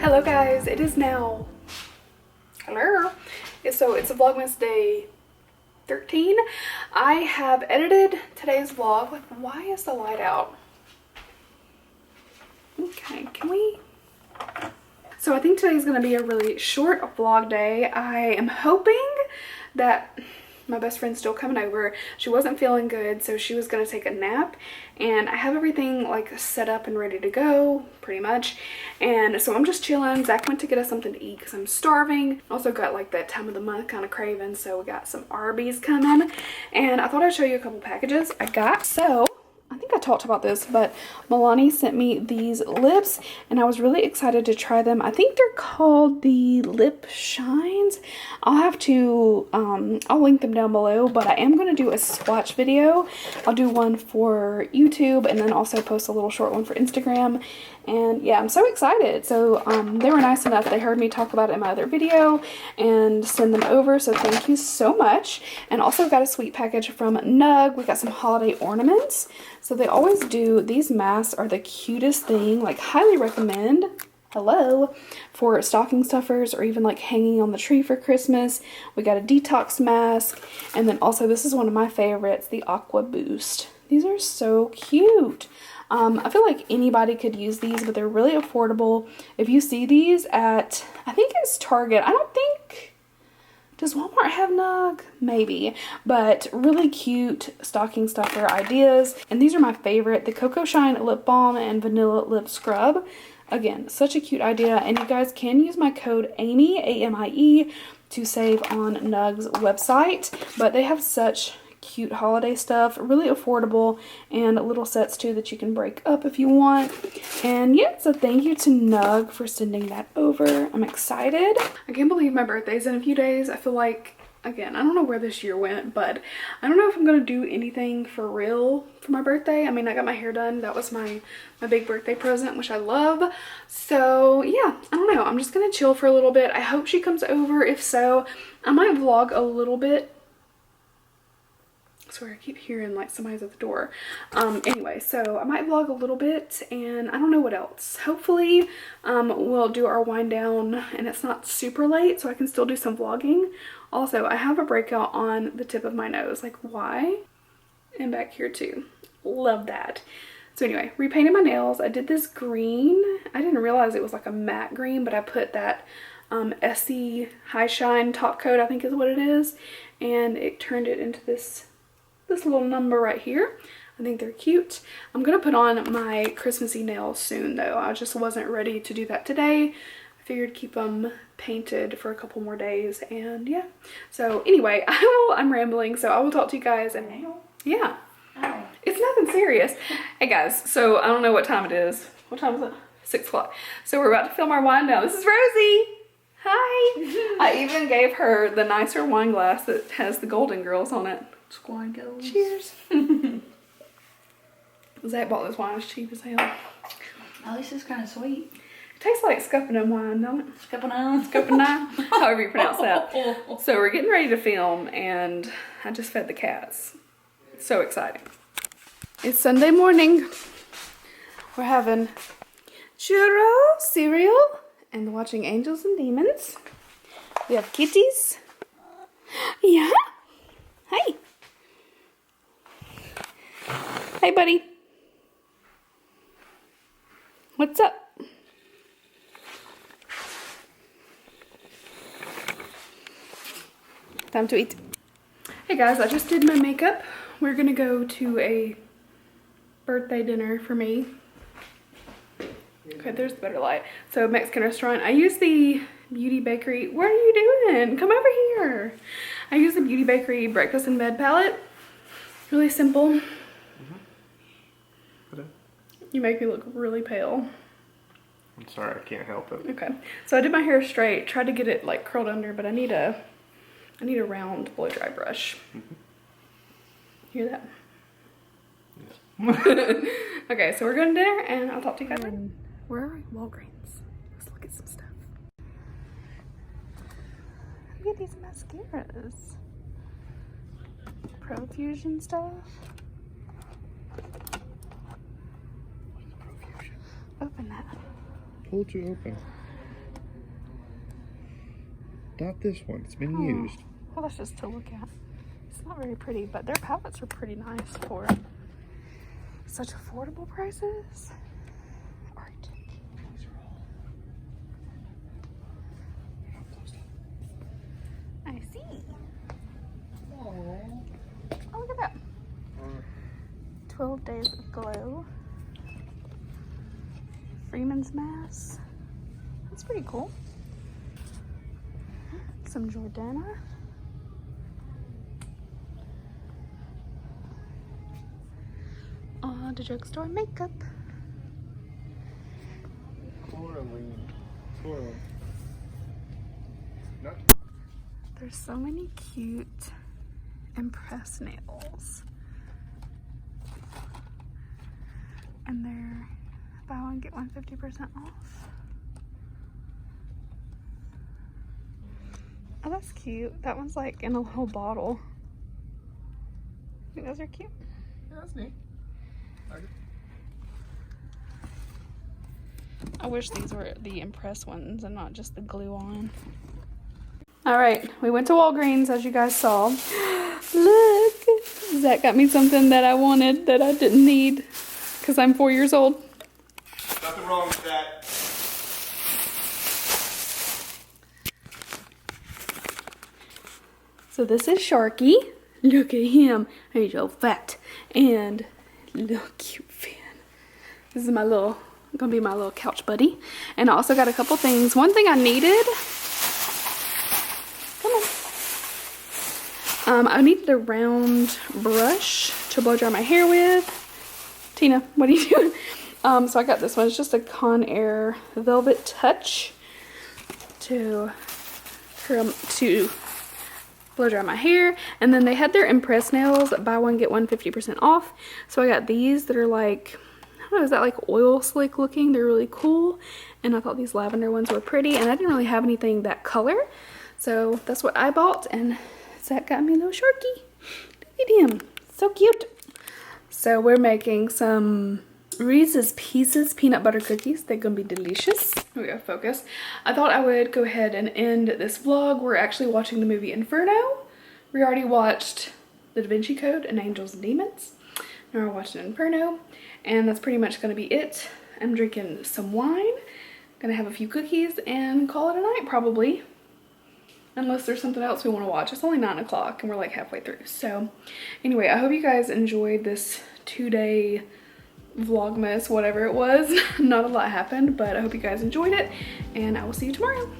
Hello guys, it is now, hello, so it's a Vlogmas day 13. I have edited today's vlog. Like, why is the light out? Okay, can we? So I think today's gonna be a really short vlog day. I am hoping that my best friend's still coming over. She wasn't feeling good, so she was gonna take a nap, and I have everything like set up and ready to go pretty much. And so I'm just chilling. Zach went to get us something to eat because I'm starving. Also got like that time of the month kind of craving, so we got some Arby's coming, and I thought I'd show you a couple packages I got. So I think I talked about this, but Milani sent me these lips and I was really excited to try them. I think they're called the Lip Shines. I'll have to, I'll link them down below, but I am going to do a swatch video. I'll do one for YouTube and then also post a little short one for Instagram. And yeah, I'm so excited. So they were nice enough. They heard me talk about it in my other video and send them over. So thank you so much. And also got a sweet package from Nug. We got some holiday ornaments. So they always do. These masks are the cutest thing. Like, highly recommend. Hello. For stocking stuffers or even like hanging on the tree for Christmas. We got a detox mask. And then also, this is one of my favorites, the Aqua Boost. These are so cute. I feel like anybody could use these, but they're really affordable. If you see these at, I think it's Target. I don't think, does Walmart have Nug? Maybe. But really cute stocking stuffer ideas. And these are my favorite, the Cocoa Shine Lip Balm and Vanilla Lip Scrub. Again, such a cute idea. And you guys can use my code AMIE, A-M-I-E, to save on Nug's website. But they have such cute holiday stuff, really affordable, and little sets too that you can break up if you want. And yeah, so thank you to Nug for sending that over. I'm excited. I can't believe my birthday's in a few days. I feel like, again, I don't know where this year went, but I don't know if I'm gonna do anything for real for my birthday. I mean, I got my hair done. That was my big birthday present, which I love. So yeah, I don't know. I'm just gonna chill for a little bit. I hope she comes over. If so, I might vlog a little bit. Sorry, I keep hearing like somebody's at the door. Anyway, so I might vlog a little bit, and I don't know what else. Hopefully we'll do our wind down and it's not super late so I can still do some vlogging. Also, I have a breakout on the tip of my nose. Like, why? And back here too. Love that. So anyway, repainted my nails. I did this green. I didn't realize it was like a matte green, but I put that Essie High Shine top coat, I think is what it is, and it turned it into this little number right here. I think they're cute. I'm gonna put on my Christmassy nails soon though. I just wasn't ready to do that today. I figured keep them painted for a couple more days, and yeah. So anyway, I'm rambling, so I will talk to you guys. And yeah, it's nothing serious. Hey guys, so I don't know what time it is. What time is it? 6 o'clock. So we're about to film our wine down. This is Rosie. Hi. I even gave her the nicer wine glass that has the Golden Girls on it. Wine girls. Cheers. Zach bought this wine. It's cheap as hell. At least it's kind of sweet. It tastes like Scuppernham wine, don't it? Scuppernham. Scuppernham. However you pronounce that. So we're getting ready to film, and I just fed the cats. So exciting. It's Sunday morning. We're having churro, cereal, and watching Angels and Demons. We have kitties. Yeah. Hey. Hey, buddy. What's up? Time to eat. Hey guys, I just did my makeup. We're gonna go to a birthday dinner for me. Okay, there's the better light. So, Mexican restaurant. I use the Beauty Bakery. What are you doing? Come over here. I use the Beauty Bakery breakfast in bed palette. Really simple. You make me look really pale. I'm sorry, I can't help it. Okay, so I did my hair straight. Tried to get it like curled under, but I need a round blow dry brush. Hear that? Yes. Okay, so we're going to dinner, and I'll talk to you guys. Where are we? Walgreens. Let's look at some stuff. Look at these mascaras. Profusion stuff. Open that. Told you open. Not this one. It's been Oh. used. Well, that's just to look at. It's not very pretty, but their palettes are pretty nice for such affordable prices. Art. I see. Oh, look at that. 12 Days of Glow. Freeman's Mass. That's pretty cool. Some Jordana. The drugstore makeup. Coraline. Not. There's so many cute impress nails. And they're buy one get one 50% off. Oh, that's cute. That one's like in a little bottle. I think those are cute. Yeah, that's neat. I wish these were the impress ones and not just the glue on. All right, we went to Walgreens, as you guys saw. Look, Zach got me something that I wanted that I didn't need because I'm 4 years old. Nothing wrong with that. So this is Sharky. Look at him. He's so fat. And look, cute fan. This is my little, gonna be my little couch buddy. And I also got a couple things. One thing I needed. Come on. I needed a round brush to blow dry my hair with. Tina, what are you doing? So I got this one. It's just a Conair Velvet Touch to blow dry my hair. And then they had their impress nails, buy one get one 50% off. So I got these that are like, I don't know, is that like oil slick looking? They're really cool. And I thought these lavender ones were pretty, and I didn't really have anything that color, so that's what I bought. And Zach got me a little Sharky. Look at him, so cute. So we're making some Reese's Pieces peanut butter cookies. They're gonna be delicious. Here we go, focus. I thought I would go ahead and end this vlog. We're actually watching the movie Inferno. We already watched The Da Vinci Code and Angels and Demons. Now we're watching Inferno, and that's pretty much gonna be it. I'm drinking some wine, gonna have a few cookies, and call it a night probably. Unless there's something else we want to watch. It's only 9 o'clock and we're like halfway through. So anyway, I hope you guys enjoyed this 2-day Vlogmas, whatever it was. Not a lot happened, but I hope you guys enjoyed it, and I will see you tomorrow.